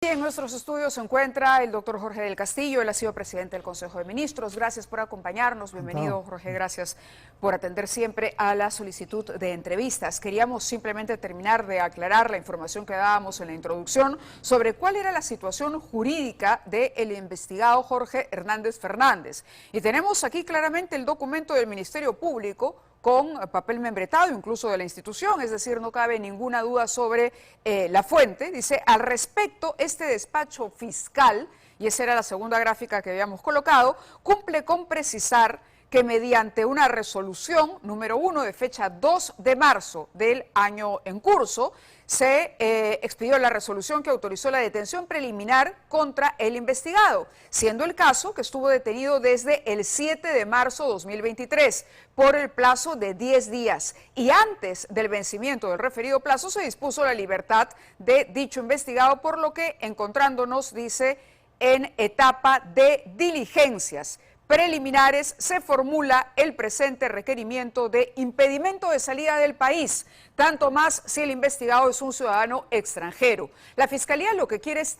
En nuestros estudios se encuentra el doctor Jorge del Castillo, él ha sido presidente del Consejo de Ministros. Gracias por acompañarnos, bienvenido Jorge, gracias por atender siempre a la solicitud de entrevistas. Queríamos simplemente terminar de aclarar la información que dábamos en la introducción sobre cuál era la situación jurídica del investigado Jorge Hernández Fernández. Y tenemos aquí claramente el documento del Ministerio Público con papel membretado, incluso de la institución, es decir, no cabe ninguna duda sobre la fuente. Dice, al respecto, este despacho fiscal, y esa era la segunda gráfica que habíamos colocado, cumple con precisar que mediante una resolución número 1 de fecha 2 de marzo del año en curso, se expidió la resolución que autorizó la detención preliminar contra el investigado, siendo el caso que estuvo detenido desde el 7 de marzo de 2023 por el plazo de 10 días y antes del vencimiento del referido plazo se dispuso la libertad de dicho investigado, por lo que encontrándonos, dice, en etapa de diligencias preliminares, se formula el presente requerimiento de impedimento de salida del país, tanto más si el investigado es un ciudadano extranjero. La Fiscalía lo que quiere es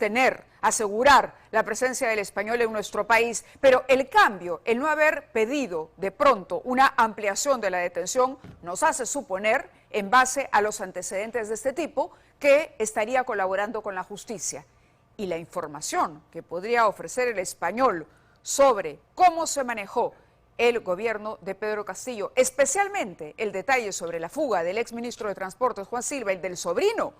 asegurar la presencia del español en nuestro país, pero el cambio, el no haber pedido de pronto una ampliación de la detención, nos hace suponer, en base a los antecedentes de este tipo, que estaría colaborando con la justicia. Y la información que podría ofrecer el español sobre cómo se manejó el gobierno de Pedro Castillo, especialmente el detalle sobre la fuga del exministro de Transportes, Juan Silva, el del sobrino.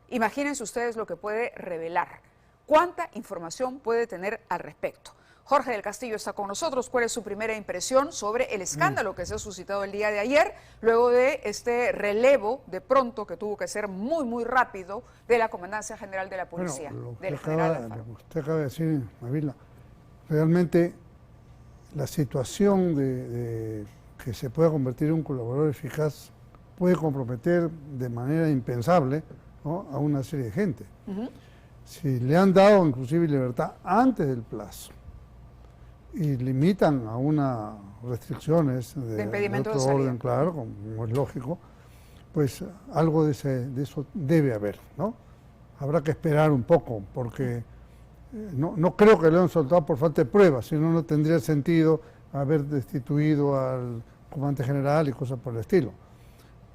Imagínense ustedes lo que puede revelar, cuánta información puede tener al respecto. Jorge del Castillo está con nosotros. ¿Cuál es su primera impresión sobre el escándalo que se ha suscitado el día de ayer, luego de este relevo de pronto que tuvo que ser muy rápido de la Comandancia General de la Policía? Bueno, lo que usted acaba de decir, Mavila, realmente la situación de que se pueda convertir en un colaborador eficaz puede comprometer de manera impensable, ¿no?, a una serie de gente. Si le han dado inclusive libertad antes del plazo y limitan a unas restricciones de impedimento otro de orden, claro, como es lógico, pues algo de eso debe haber, ¿no? Habrá que esperar un poco, porque no creo que lo hayan soltado por falta de pruebas, si no, no tendría sentido haber destituido al comandante general y cosas por el estilo.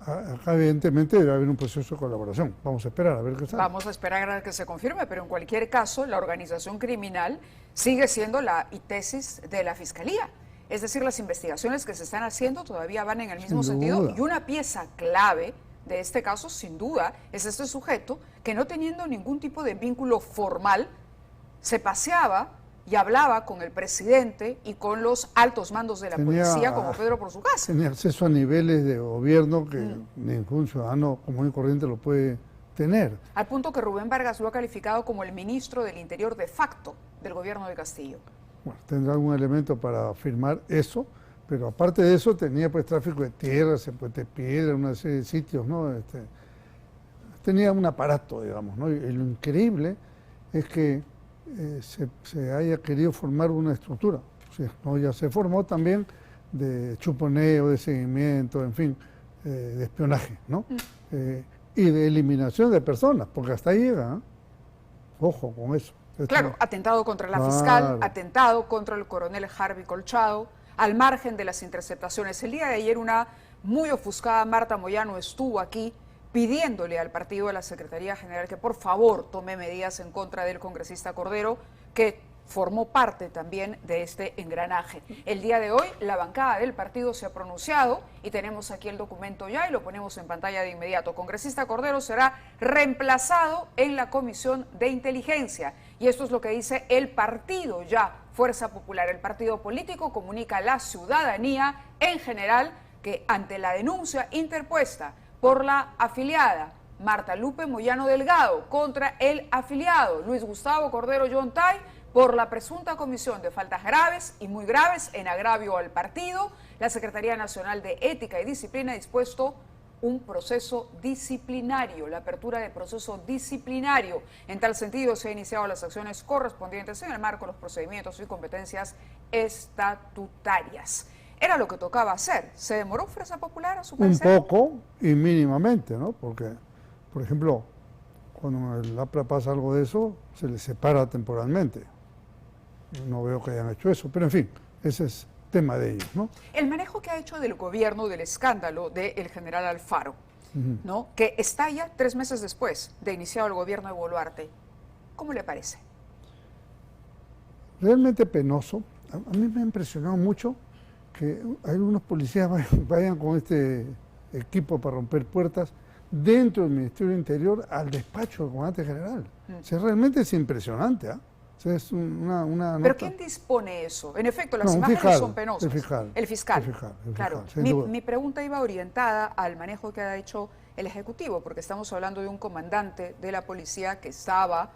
Acá evidentemente debe haber un proceso de colaboración. Vamos a esperar a ver qué sale. Vamos a esperar a que se confirme, pero en cualquier caso la organización criminal sigue siendo la tesis de la Fiscalía. Es decir, las investigaciones que se están haciendo todavía van en el mismo sentido, y una pieza clave de este caso, sin duda, es este sujeto que, no teniendo ningún tipo de vínculo formal, se paseaba y hablaba con el presidente y con los altos mandos de la policía, como Pedro por su casa. Tenía acceso a niveles de gobierno que ningún ciudadano común y corriente lo puede tener. Al punto que Rubén Vargas lo ha calificado como el ministro del Interior de facto del gobierno de Castillo. Bueno, tendrá algún elemento para afirmar eso, pero aparte de eso tenía pues tráfico de tierras, de piedra, una serie de sitios, ¿no? Tenía un aparato, digamos, ¿no? Y lo increíble es que se haya querido formar una estructura, ¿no? Ya se formó también de chuponeo, de seguimiento, en fin, de espionaje, ¿no? Y de eliminación de personas, porque hasta ahí llega, ¿eh? Ojo con eso. Claro, atentado contra la fiscal, atentado contra el coronel Harvey Colchado, al margen de las interceptaciones. El día de ayer una muy ofuscada Marta Moyano estuvo aquí pidiéndole al partido de la Secretaría General que por favor tome medidas en contra del congresista Cordero, que formó parte también de este engranaje. El día de hoy la bancada del partido se ha pronunciado y tenemos aquí el documento ya y lo ponemos en pantalla de inmediato. Congresista Cordero será reemplazado en la Comisión de Inteligencia, y esto es lo que dice el partido ya, Fuerza Popular. El partido político comunica a la ciudadanía en general que ante la denuncia interpuesta por la afiliada Marta Lupe Moyano Delgado contra el afiliado Luis Gustavo Cordero Yontay por la presunta comisión de faltas graves y muy graves en agravio al partido, la Secretaría Nacional de Ética y Disciplina ha dispuesto un proceso disciplinario, la apertura de proceso disciplinario. En tal sentido, se han iniciado las acciones correspondientes en el marco de los procedimientos y competencias estatutarias. Era lo que tocaba hacer. ¿Se demoró Fuerza Popular a su parecer? Un poco y mínimamente, ¿no? Porque, por ejemplo, cuando en el APRA pasa algo de eso, se les separa temporalmente. No veo que hayan hecho eso, pero en fin, ese es tema de ellos, ¿no? El manejo que ha hecho del gobierno del escándalo del general Alfaro, ¿no? Que estalla 3 meses después de iniciado el gobierno de Boluarte, ¿cómo le parece? Realmente penoso. A mí me ha impresionado mucho que algunos policías vayan con este equipo para romper puertas dentro del Ministerio del Interior al despacho del comandante general. O sea, realmente es impresionante, ¿ah? O sea, es una ¿Pero nota... quién dispone eso? En efecto, las No, un imágenes fiscal, son penosas. el fiscal. El fiscal. El fiscal, Claro. sin duda. Mi pregunta iba orientada al manejo que ha hecho el Ejecutivo, porque estamos hablando de un comandante de la policía que estaba,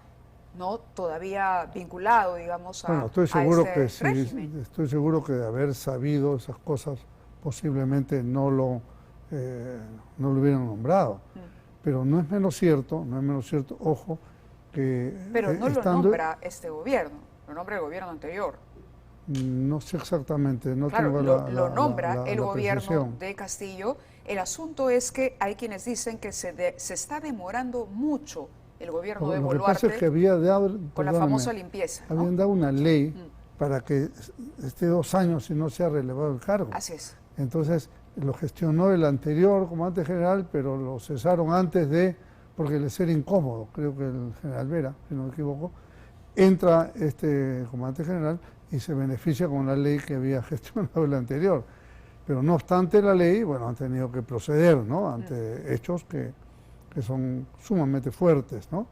¿no?, todavía vinculado, digamos, Bueno, estoy seguro a que ese régimen. estoy seguro que de haber sabido esas cosas posiblemente no lo hubieran nombrado. Pero no es menos cierto, ojo, que Pero no lo estando... nombra este gobierno, lo nombra el gobierno anterior. No sé exactamente, no Claro, tengo lo nombra el la gobierno precisión. de Castillo. El asunto es que hay quienes dicen que se está demorando mucho el gobierno de Lo que Boluarte pasa es que había dado, con la perdóname, famosa limpieza, ¿no? habían dado una ley para que esté 2 años y no sea relevado el cargo. Así es. Entonces lo gestionó el anterior comandante general, pero lo cesaron antes de, porque les era incómodo, creo que el general Vera, si no me equivoco, entra este comandante general y se beneficia con la ley que había gestionado el anterior. Pero no obstante la ley, bueno, han tenido que proceder, ¿no?, ante hechos que son sumamente fuertes, ¿no?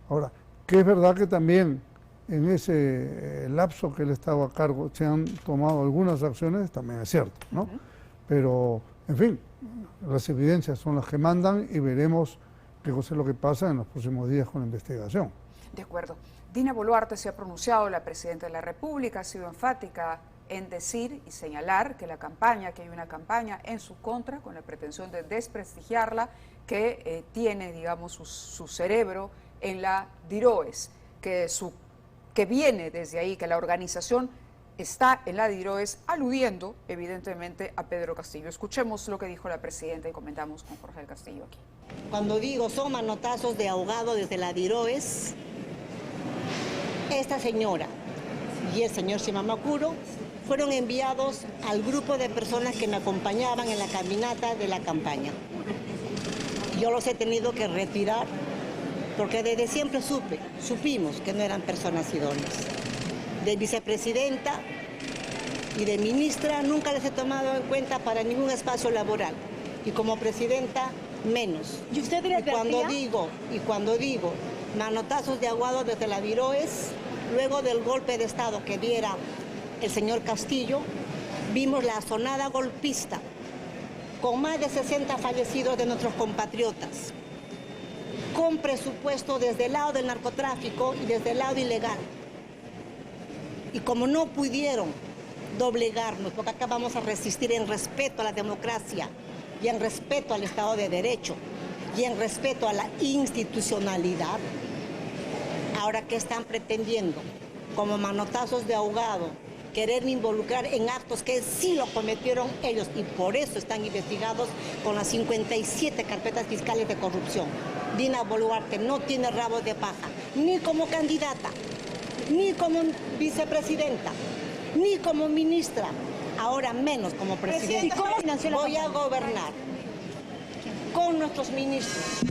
Ahora, que es verdad que también en ese lapso que él estaba a cargo se han tomado algunas acciones, también es cierto, ¿no? Pero, en fin, las evidencias son las que mandan y veremos qué cosa es lo que pasa en los próximos días con la investigación. De acuerdo. Dina Boluarte se ha pronunciado, la presidenta de la República, ha sido enfática en decir y señalar que hay una campaña en su contra con la pretensión de desprestigiarla, que tiene, digamos, su cerebro en la DIROES, que viene desde ahí, que la organización está en la DIROES, aludiendo evidentemente a Pedro Castillo. Escuchemos lo que dijo la presidenta y comentamos con Jorge del Castillo aquí. Cuando digo son manotazos de ahogado desde la DIROES, esta señora y el señor Shimamacuro fueron enviados al grupo de personas que me acompañaban en la caminata de la campaña. Yo los he tenido que retirar porque desde siempre supimos que no eran personas idóneas. De vicepresidenta y de ministra nunca les he tomado en cuenta para ningún espacio laboral. Y como presidenta, menos. ¿Y usted le advertía? Y cuando digo manotazos de aguado desde la DIROES, luego del golpe de Estado que diera el señor Castillo, vimos la asonada golpista con más de 60 fallecidos de nuestros compatriotas, con presupuesto desde el lado del narcotráfico y desde el lado ilegal. Y como no pudieron doblegarnos, porque acá vamos a resistir en respeto a la democracia y en respeto al Estado de Derecho y en respeto a la institucionalidad, ahora, ¿qué están pretendiendo? Como manotazos de ahogado, querer involucrar en actos que sí lo cometieron ellos y por eso están investigados con las 57 carpetas fiscales de corrupción. Dina Boluarte no tiene rabo de paja, ni como candidata, ni como vicepresidenta, ni como ministra, ahora menos como presidenta. ¿Y cómo financió la Voy a campaña? gobernar con nuestros ministros,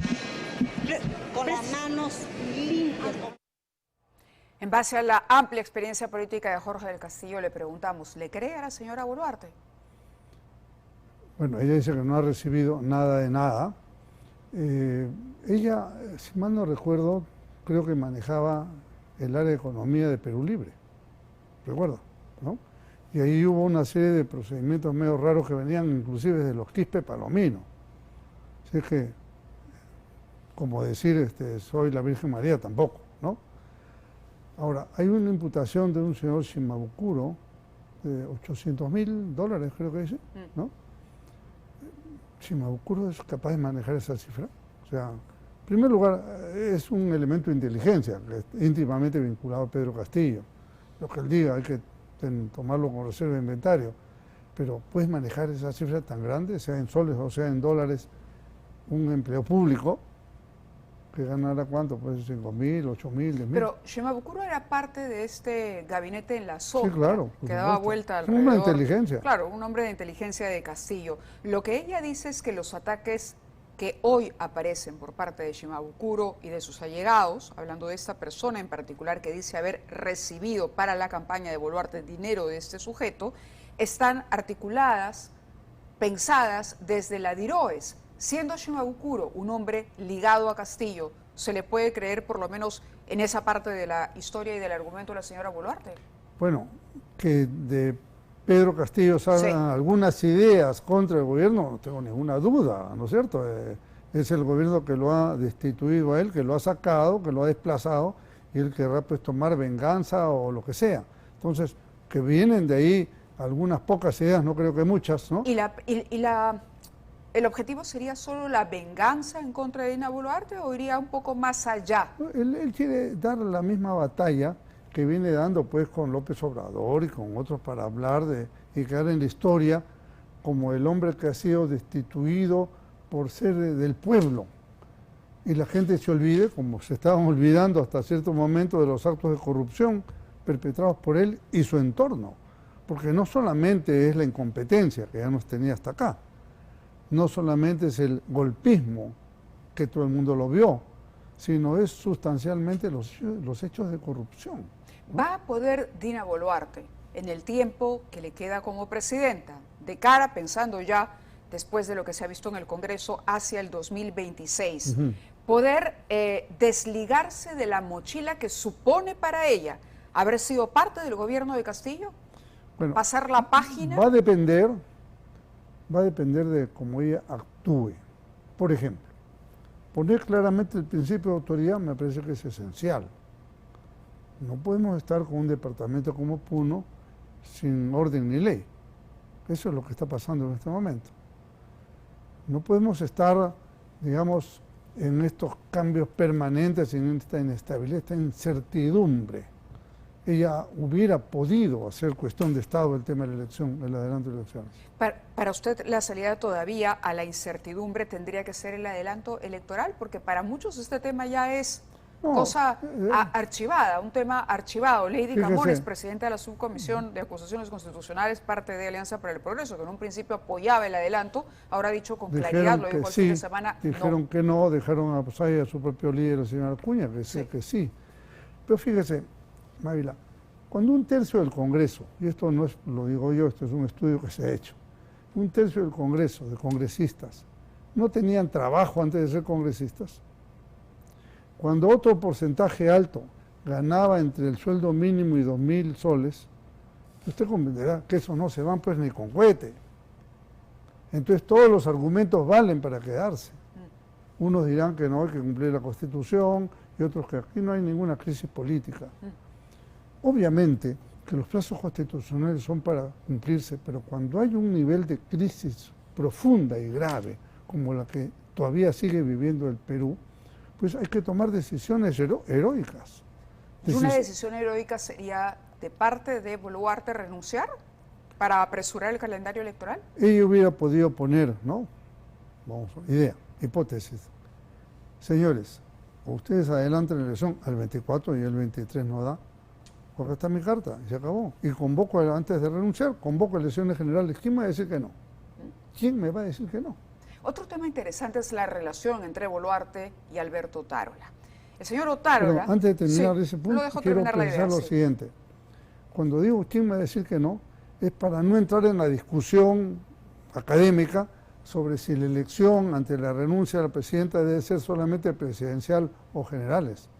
con las manos limpias. En base a la amplia experiencia política de Jorge del Castillo, le preguntamos, ¿le cree a la señora Boluarte? Bueno, ella dice que no ha recibido nada de nada. Ella, si mal no recuerdo, creo que manejaba el área de economía de Perú Libre, recuerdo, ¿no? Y ahí hubo una serie de procedimientos medio raros que venían inclusive de los Quispe Palomino. Así que, como decir, soy la Virgen María, tampoco, ¿no? Ahora, hay una imputación de un señor Shimabukuro de $800.000, creo que dice, ¿no? Shimabukuro es capaz de manejar esa cifra. O sea, en primer lugar, es un elemento de inteligencia que es íntimamente vinculado a Pedro Castillo. Lo que él diga hay que tomarlo con reserva de inventario. Pero puedes manejar esa cifra tan grande, sea en soles o sea en dólares, un empleo público. que ganara cuánto, pues 5.000, 8.000, 10.000. Pero Shimabukuro era parte de este gabinete en la sombra, Sí, claro, por que daba supuesto. vuelta Es un hombre de alrededor. inteligencia. Claro, un hombre de inteligencia de Castillo. Lo que ella dice es que los ataques que hoy aparecen por parte de Shimabukuro y de sus allegados, hablando de esta persona en particular que dice haber recibido para la campaña de Boluarte dinero de este sujeto, están articuladas, pensadas desde la DIROES. Siendo Shimabukuro un hombre ligado a Castillo, ¿se le puede creer por lo menos en esa parte de la historia y del argumento de la señora Boluarte? Bueno, que de Pedro Castillo salgan Sí. algunas ideas contra el gobierno, no tengo ninguna duda, ¿no es cierto? Es el gobierno que lo ha destituido a él, que lo ha sacado, que lo ha desplazado, y él querrá pues tomar venganza o lo que sea. Entonces, que vienen de ahí algunas pocas ideas, no creo que muchas, ¿no? ¿El objetivo sería solo la venganza en contra de Dina Boluarte o iría un poco más allá? Él quiere dar la misma batalla que viene dando pues con López Obrador y con otros para hablar de y quedar en la historia como el hombre que ha sido destituido por ser del pueblo. Y la gente se olvide, como se estaban olvidando hasta cierto momento, de los actos de corrupción perpetrados por él y su entorno. Porque no solamente es la incompetencia, que ya nos tenía hasta acá, no solamente es el golpismo, que todo el mundo lo vio, sino es sustancialmente los hechos de corrupción. ¿Va a poder Dina Boluarte, en el tiempo que le queda como presidenta, de cara, pensando ya después de lo que se ha visto en el Congreso, hacia el 2026, poder desligarse de la mochila que supone para ella haber sido parte del gobierno de Castillo? Bueno, ¿Pasar la página? va a depender de cómo ella actúe. Por ejemplo, poner claramente el principio de autoridad me parece que es esencial. No podemos estar con un departamento como Puno sin orden ni ley. Eso es lo que está pasando en este momento. No podemos estar, digamos, en estos cambios permanentes, en esta inestabilidad, esta incertidumbre. Ella hubiera podido hacer cuestión de Estado el tema de la elección, el adelanto de elecciones. Para usted, la salida todavía a la incertidumbre tendría que ser el adelanto electoral, porque para muchos este tema ya es cosa archivada, un tema archivado. Lady Camones, presidenta de la Subcomisión de Acusaciones Constitucionales, parte de Alianza para el Progreso, que en un principio apoyaba el adelanto, ahora ha dicho con claridad, lo dijo el fin de semana, dijeron que no, dejaron a su propio líder, el señor Acuña, que decía que sí. Pero fíjese, Mávila, cuando un tercio del Congreso, y esto no es, lo digo yo, esto es un estudio que se ha hecho, un tercio del Congreso, de congresistas, no tenían trabajo antes de ser congresistas, cuando otro porcentaje alto ganaba entre el sueldo mínimo y 2.000 soles, usted comprenderá que eso no se van pues ni con cohete. Entonces todos los argumentos valen para quedarse. Unos dirán que no hay que cumplir la Constitución y otros que aquí no hay ninguna crisis política. Obviamente que los plazos constitucionales son para cumplirse, pero cuando hay un nivel de crisis profunda y grave, como la que todavía sigue viviendo el Perú, pues hay que tomar decisiones heroicas. ¿Una decisión heroica sería de parte de Boluarte renunciar para apresurar el calendario electoral? Ella hubiera podido poner, ¿no? Vamos, hipótesis. Señores, o ustedes adelantan la elección al 24 y el 23 no da, porque está mi carta y se acabó. Y convoco, antes de renunciar, convoco elecciones generales. ¿Quién me va a decir que no? ¿Quién me va a decir que no? Otro tema interesante es la relación entre Boluarte y Alberto Otárola. El señor Otárola... Pero antes de terminar ese punto, quiero pensar lo siguiente. Cuando digo quién me va a decir que no, es para no entrar en la discusión académica sobre si la elección ante la renuncia de la presidenta debe ser solamente presidencial o generales.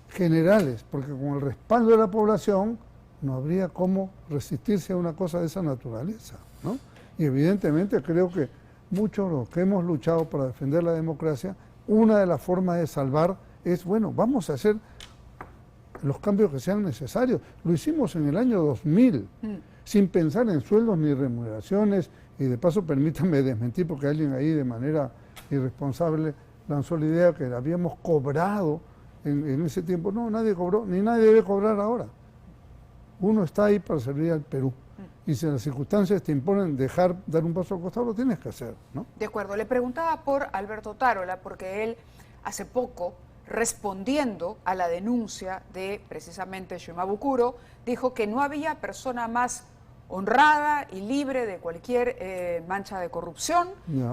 Generales, porque con el respaldo de la población no habría cómo resistirse a una cosa de esa naturaleza, ¿no? Y evidentemente creo que muchos de los que hemos luchado para defender la democracia, una de las formas de salvar es, bueno, vamos a hacer los cambios que sean necesarios. Lo hicimos en el año 2000, sin pensar en sueldos ni remuneraciones, y de paso permítanme desmentir porque alguien ahí de manera irresponsable lanzó la idea que habíamos cobrado en ese tiempo. No, nadie cobró, ni nadie debe cobrar ahora. Uno está ahí para servir al Perú. Y si las circunstancias te imponen dar un paso al costado, lo tienes que hacer, ¿no? De acuerdo. Le preguntaba por Alberto Otárola, porque él hace poco, respondiendo a la denuncia de precisamente Shimabukuro, dijo que no había persona más honrada y libre de cualquier mancha de corrupción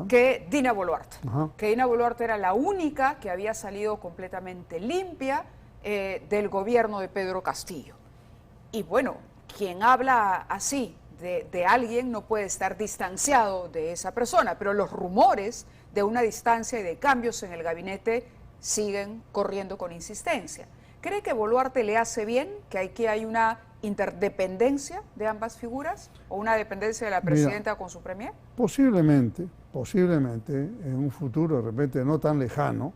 que Dina Boluarte. Que Dina Boluarte era la única que había salido completamente limpia del gobierno de Pedro Castillo. Y bueno, quien habla así de alguien no puede estar distanciado de esa persona, pero los rumores de una distancia y de cambios en el gabinete siguen corriendo con insistencia. ¿Cree que Boluarte le hace bien, que aquí hay una interdependencia de ambas figuras o una dependencia de la presidenta con su premier? Posiblemente, en un futuro de repente no tan lejano,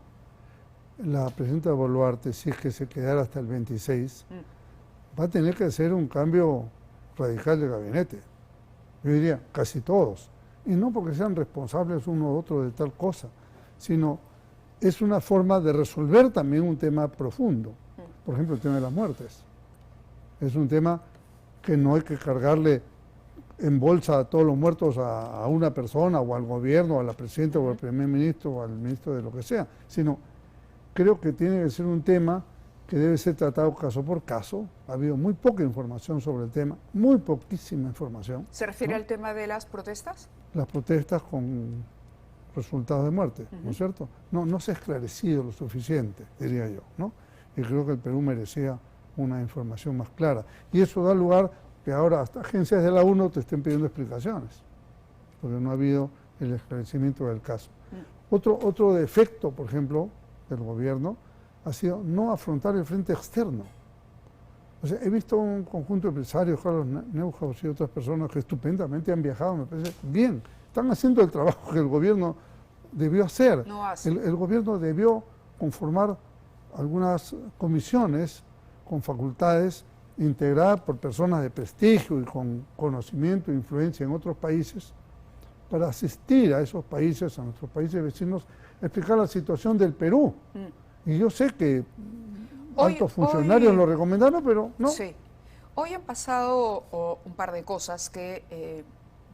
la presidenta Boluarte, si es que se quedara hasta el 26, va a tener que hacer un cambio radical de gabinete. Yo diría, casi todos. Y no porque sean responsables uno u otro de tal cosa, sino es una forma de resolver también un tema profundo. Por ejemplo, el tema de las muertes. Es un tema que no hay que cargarle en bolsa a todos los muertos a una persona o al gobierno, o a la presidenta o al primer ministro o al ministro de lo que sea, sino creo que tiene que ser un tema que debe ser tratado caso por caso. Ha habido muy poca información sobre el tema, muy poquísima información. ¿Se refiere al tema de las protestas? Las protestas con resultados de muerte, ¿no es cierto? No se ha esclarecido lo suficiente, diría yo, ¿no? Y creo que el Perú merecía una información más clara. Y eso da lugar que ahora hasta agencias de la ONU te estén pidiendo explicaciones, porque no ha habido el esclarecimiento del caso. Otro defecto, por ejemplo, del gobierno ha sido no afrontar el frente externo. O sea, he visto un conjunto de empresarios, Carlos Neuhaus y otras personas que estupendamente han viajado, me parece bien, están haciendo el trabajo que el gobierno debió hacer. No hace. El gobierno debió conformar algunas comisiones con facultades integradas por personas de prestigio y con conocimiento e influencia en otros países para asistir a esos países, a nuestros países vecinos, a explicar la situación del Perú. Y yo sé que altos funcionarios lo recomendaron, pero no. Sí. Hoy han pasado un par de cosas que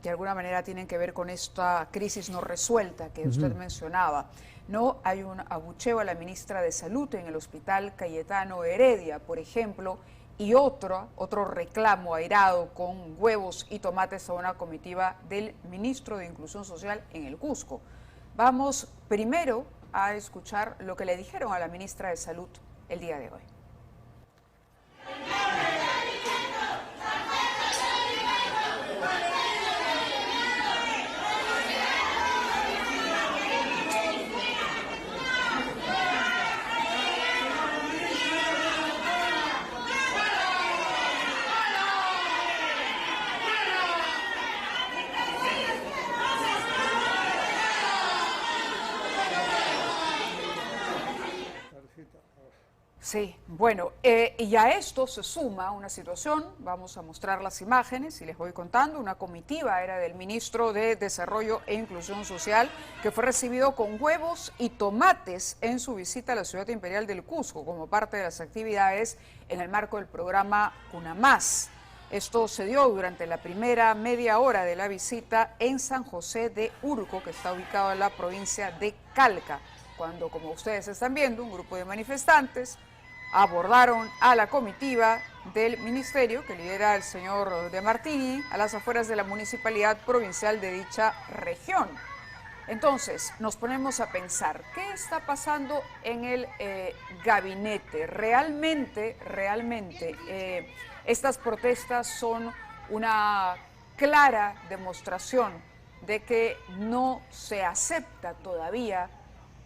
de alguna manera tienen que ver con esta crisis no resuelta que usted mencionaba. No hay un abucheo a la ministra de Salud en el Hospital Cayetano Heredia, por ejemplo, y otro reclamo airado con huevos y tomates a una comitiva del ministro de Inclusión Social en el Cusco. Vamos primero a escuchar lo que le dijeron a la ministra de Salud el día de hoy. Sí, bueno, y a esto se suma una situación, vamos a mostrar las imágenes y les voy contando, una comitiva era del ministro de Desarrollo e Inclusión Social que fue recibido con huevos y tomates en su visita a la ciudad imperial del Cusco como parte de las actividades en el marco del programa Cuna Más. Esto se dio durante la primera media hora de la visita en San José de Urco, que está ubicado en la provincia de Calca, cuando, como ustedes están viendo, un grupo de manifestantes abordaron a la comitiva del ministerio que lidera el señor De Martini a las afueras de la municipalidad provincial de dicha región. Entonces, nos ponemos a pensar, ¿qué está pasando en el gabinete? Realmente, estas protestas son una clara demostración de que no se acepta todavía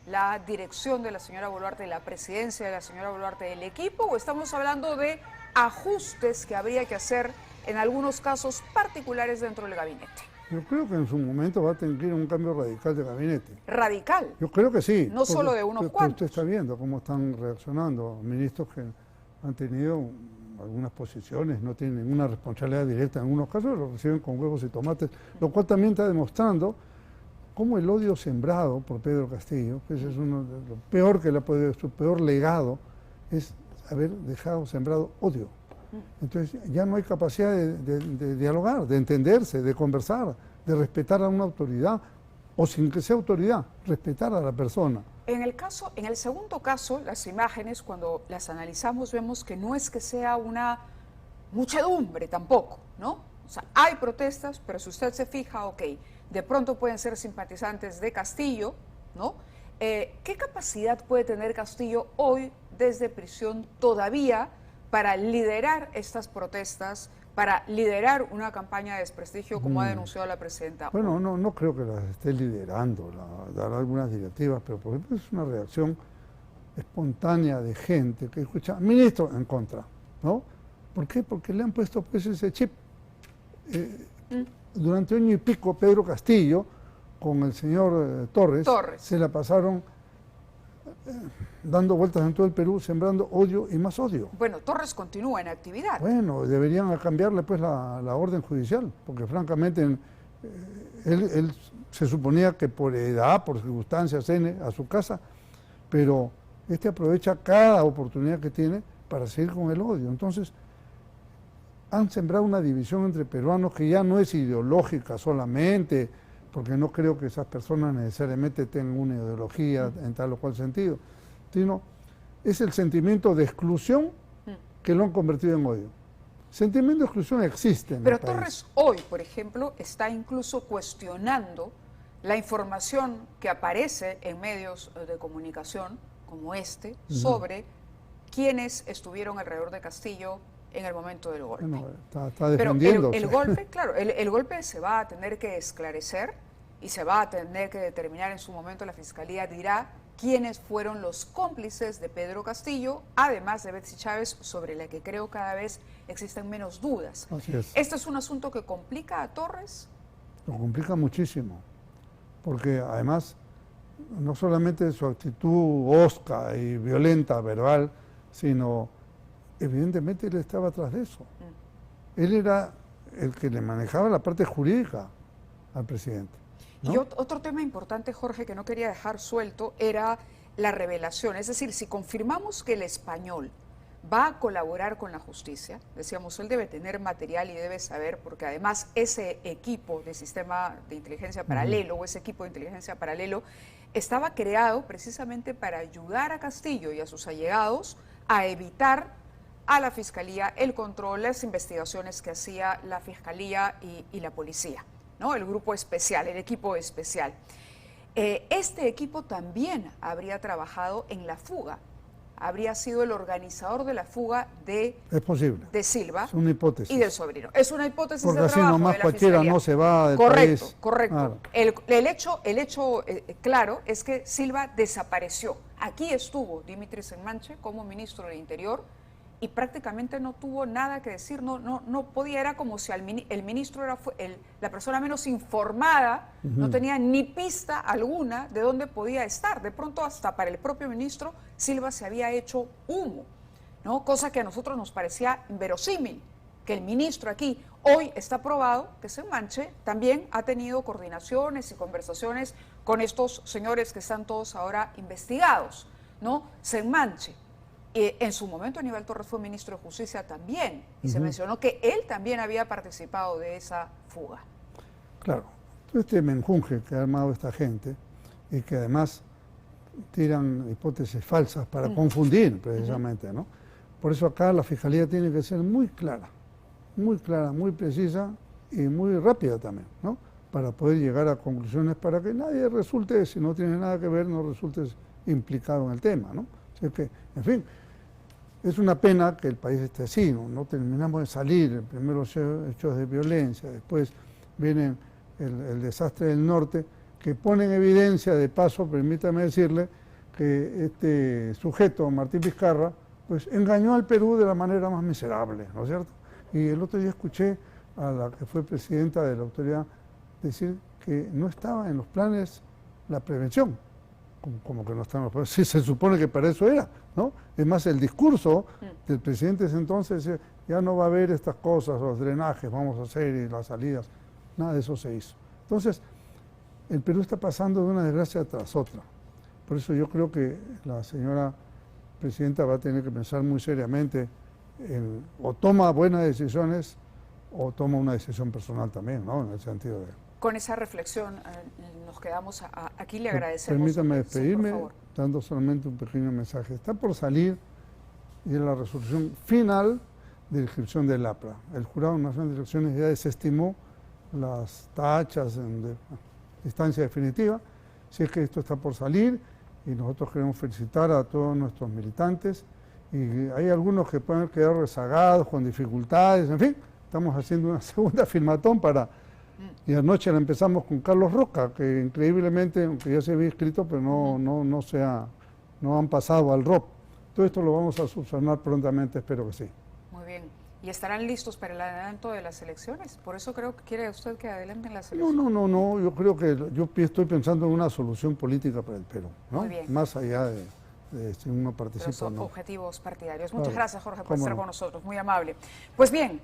la dirección de la señora Boluarte, la presidencia de la señora Boluarte, el equipo, o estamos hablando de ajustes que habría que hacer en algunos casos particulares dentro del gabinete? Yo creo que en su momento va a tener que ir un cambio radical de gabinete. ¿Radical? Yo creo que sí. No solo de unos cuantos. Usted está viendo cómo están reaccionando ministros que han tenido algunas posiciones, no tienen ninguna responsabilidad directa en algunos casos, lo reciben con huevos y tomates, lo cual también está demostrando cómo el odio sembrado por Pedro Castillo, que ese es uno de lo peor que le ha podido, su peor legado, es haber dejado sembrado odio. Entonces ya no hay capacidad de dialogar, de entenderse, de conversar, de respetar a una autoridad o sin que sea autoridad, respetar a la persona. En el segundo caso, las imágenes, cuando las analizamos, vemos que no es que sea una muchedumbre tampoco, ¿no? O sea, hay protestas, pero si usted se fija, ok, de pronto pueden ser simpatizantes de Castillo, ¿no? ¿Qué capacidad puede tener Castillo hoy desde prisión todavía para liderar estas protestas, para liderar una campaña de desprestigio como ha denunciado la presidenta? Bueno, no creo que las esté liderando, dará algunas directivas, pero por ejemplo es una reacción espontánea de gente que escucha, ministro, en contra, ¿no? ¿Por qué? Porque le han puesto pues ese chip. Durante año y pico Pedro Castillo con el señor Torres se la pasaron dando vueltas en todo el Perú, sembrando odio y más odio. Bueno, Torres continúa en actividad. Bueno, deberían cambiarle pues la orden judicial, porque francamente él se suponía que por edad, por circunstancias, a su casa, pero aprovecha cada oportunidad que tiene para seguir con el odio. Entonces, han sembrado una división entre peruanos que ya no es ideológica solamente, porque no creo que esas personas necesariamente tengan una ideología en tal o cual sentido, sino es el sentimiento de exclusión que lo han convertido en odio. Sentimiento de exclusión existe en Pero el país. Torres hoy, por ejemplo, está incluso cuestionando la información que aparece en medios de comunicación como este sobre quiénes estuvieron alrededor de Castillo en el momento del golpe. Bueno, está defendiéndose. Pero el golpe, claro, el golpe se va a tener que esclarecer y se va a tener que determinar en su momento, la Fiscalía dirá quiénes fueron los cómplices de Pedro Castillo, además de Betsy Chávez, sobre la que creo cada vez existen menos dudas. Así es. ¿Este es un asunto que complica a Torres? Lo complica muchísimo, porque además no solamente su actitud hosca y violenta, verbal, sino evidentemente él estaba atrás de eso. Él era el que le manejaba la parte jurídica al presidente, ¿no? Y otro tema importante, Jorge, que no quería dejar suelto, era la revelación. Es decir, si confirmamos que el Español va a colaborar con la justicia, decíamos, él debe tener material y debe saber, porque además ese equipo de sistema de inteligencia paralelo, o ese equipo de inteligencia paralelo, estaba creado precisamente para ayudar a Castillo y a sus allegados a evitar a la Fiscalía el control, las investigaciones que hacía la Fiscalía y la policía, ¿no? El grupo especial, el equipo especial. Este equipo también habría trabajado en la fuga, habría sido el organizador de la fuga de, es posible. de Silva Es una hipótesis. y del sobrino. Es una hipótesis porque de así trabajo nomás de la cualquiera Fiscalía. no se va del Correcto, país. correcto. Claro. El hecho claro es que Silva desapareció. Aquí estuvo Dimitri Senmanche como ministro del Interior y prácticamente no tuvo nada que decir, no podía, era como si el ministro era la persona menos informada, no tenía ni pista alguna de dónde podía estar. De pronto hasta para el propio ministro Silva se había hecho humo, ¿no? Cosa que a nosotros nos parecía inverosímil, que el ministro aquí, hoy está probado que Senmanche también ha tenido coordinaciones y conversaciones con estos señores que están todos ahora investigados, ¿no? Senmanche. En su momento Aníbal Torres fue ministro de Justicia también, y se mencionó que él también había participado de esa fuga. Claro, todo este menjunje que ha armado esta gente y que además tiran hipótesis falsas para confundir precisamente, ¿no? Por eso acá la Fiscalía tiene que ser muy clara, muy precisa y muy rápida también, ¿no? Para poder llegar a conclusiones para que nadie resulte, si no tiene nada que ver, no resulte implicado en el tema, ¿no? Así que, en fin, es una pena que el país esté así, no terminamos de salir, primero los hechos de violencia, después viene el desastre del norte, que pone en evidencia, de paso, permítame decirle, que este sujeto, Martín Vizcarra, pues engañó al Perú de la manera más miserable, ¿no es cierto? Y el otro día escuché a la que fue presidenta de la autoridad decir que no estaba en los planes la prevención. Como que no están los planes, sí, se supone que para eso era, ¿no? Es más, el discurso del presidente de ese entonces decía, ya no va a haber estas cosas, los drenajes, vamos a hacer y las salidas, nada de eso se hizo. Entonces, el Perú está pasando de una desgracia tras otra. Por eso yo creo que la señora presidenta va a tener que pensar muy seriamente o toma buenas decisiones o toma una decisión personal también, ¿no? En el sentido de... con esa reflexión nos quedamos aquí. Le agradecemos. Permítame Sí, despedirme por favor. dando solamente un pequeño mensaje. Está por salir y es la resolución final de inscripción del APRA. El Jurado Nacional de Elecciones ya desestimó las tachas en instancia definitiva. Si es que esto está por salir, y nosotros queremos felicitar a todos nuestros militantes, y hay algunos que pueden quedar rezagados, con dificultades, en fin, estamos haciendo una segunda firmatón y anoche la empezamos con Carlos Roca, que increíblemente, aunque ya se había inscrito, pero no han pasado al ROP. Todo esto lo vamos a subsanar prontamente, espero que sí. Muy bien. ¿Y estarán listos para el adelanto de las elecciones? Por eso creo que quiere usted que adelanten las elecciones. No, yo creo que yo estoy pensando en una solución política para el Perú, ¿no? Muy bien. Más allá de si uno Pero participa o son no. objetivos partidarios. Muchas Claro, gracias, Jorge, por cómo estar no. con nosotros. Muy amable. Pues bien,